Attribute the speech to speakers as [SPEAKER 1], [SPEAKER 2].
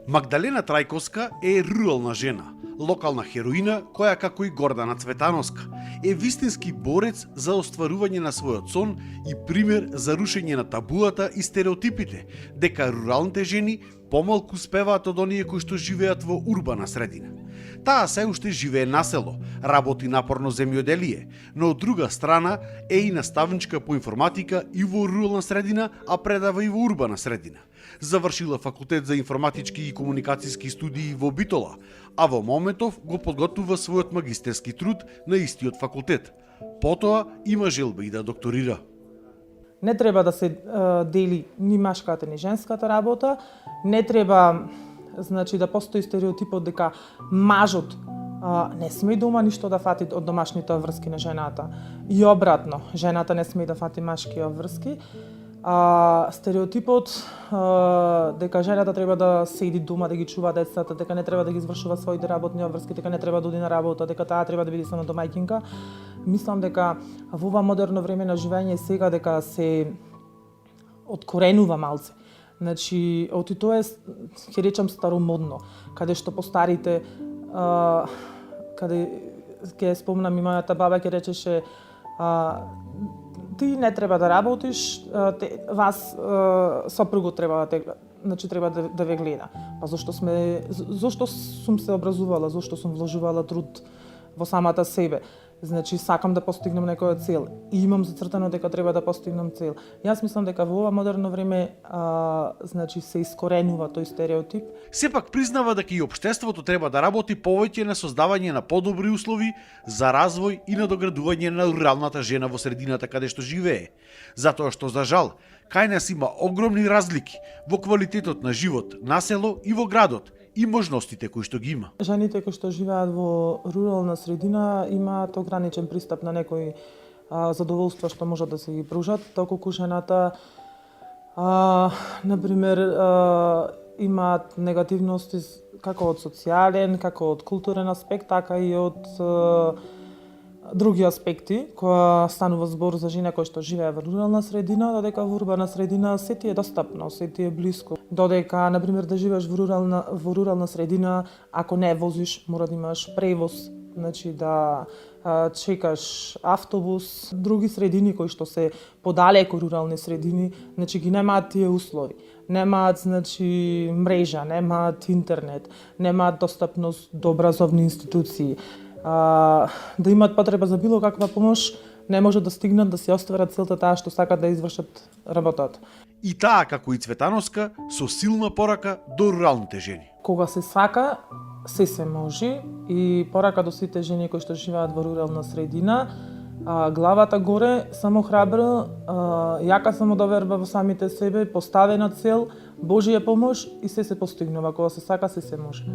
[SPEAKER 1] Магдалена Трајковска е рурална жена, локална хероина која, како и Гордана Цветановска, е вистински борец за остварување на својот сон и пример за рушење на табуата и стереотипите, дека руралните жени помалку успеваат од оние кои што живеат во урбана средина. Таа се уште живее на село, работи напорно земјоделие, но од друга страна е и наставничка по информатика и во рурална средина, а предава и во урбана средина. Завршила факултет за информатички и комуникацијски студии во Битола, а во моментов го подготвува својот магистерски труд на истиот факултет. Потоа има желба и да докторира.
[SPEAKER 2] Не треба да се дели ни машката ни женската работа, не треба да постои стереотипот дека мажот не сме дома ништо да фати од домашните врски на жената. И обратно, жената не сме да фати машки врски. Стереотипот дека жената треба да седи дома да ги чува децата, дека не треба да ги извршува своите работни обврски, дека не треба да оди на работа, дека таа треба да биде само домајќинка. Мислам дека во ова модерно време на живење сега дека се откоренува малце. Значи, оти тоа е, ќе речам, старомодно, каде што постарите, каде ќе спомнам и мојата баба ќе речеше ти не треба да работиш, вас сопругот треба да те, значи треба да ве гледа. Па зошто сум се образувала, зошто сум вложувала труд во самата себе. Значи сакам да постигнам некоја цел и имам зацртано дека треба да постигнам цел. Јас мислам дека во ова модерно време значи се искоренува тој стереотип.
[SPEAKER 1] Сепак признава дека и општеството треба да работи повеќе на создавање на подобри услови за развој и надоградување на руралната жена во средината каде што живее. Затоа што за жал, кај нас има огромни разлики во квалитетот на живот на село и во градот и можностите кои што ги има.
[SPEAKER 2] Жените кои што живеат во рурална средина имаат ограничен пристап на некои задоволства што можат да се ги пружат, доколку жената например имаат негативности како од социјален, како од културен аспект, така и од други аспекти, која станува збор за жена која што живее во рурална средина, додека во урбана средина се ти е достапно, се ти е блиско. Додека, например, да живееш во рурална средина, ако не возиш, мора да имаш превоз, значи да чекаш автобус. Други средини кои што се подалеку рурални средини, значи ги немаат тие услови. Немаат, значи, мрежа, немаат интернет, немаат достапност до образовни институции. Да имаат потреба за било каква помош, не може да стигнат да се остварат целта таа што сакат да извршат работата.
[SPEAKER 1] И таа, како и Цветановска, со силна порака до руралните жени.
[SPEAKER 2] Кога се сака, се може и порака до сите жени кои што живеат во рурална средина, главата горе, само храбро, јака самодоверба во самите себе, поставена цел, Божија помош и се постигнува. Кога се сака, се може.